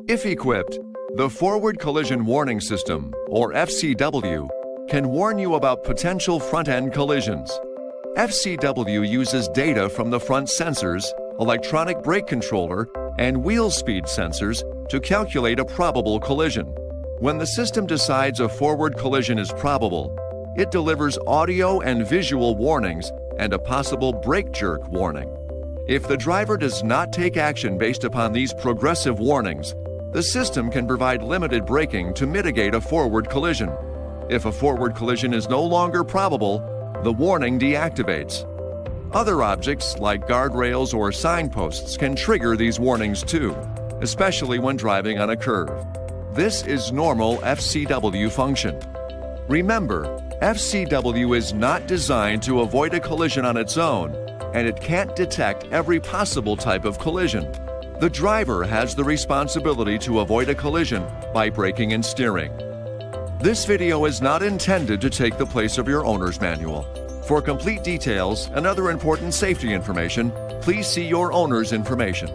If equipped, the Forward Collision Warning System, or FCW, can warn you about potential front-end collisions. FCW uses data from the front sensors, electronic brake controller, and wheel speed sensors to calculate a probable collision. When the system decides a forward collision is probable, it delivers audio and visual warnings and a possible brake jerk warning. If the driver does not take action based upon these progressive warnings, the system can provide limited braking to mitigate a forward collision. If a forward collision is no longer probable, the warning deactivates. Other objects like guardrails or signposts can trigger these warnings too, especially when driving on a curve. This is normal FCW function. Remember, FCW is not designed to avoid a collision on its own, and it can't detect every possible type of collision. The driver has the responsibility to avoid a collision by braking and steering. This video is not intended to take the place of your owner's manual. For complete details and other important safety information, please see your owner's information.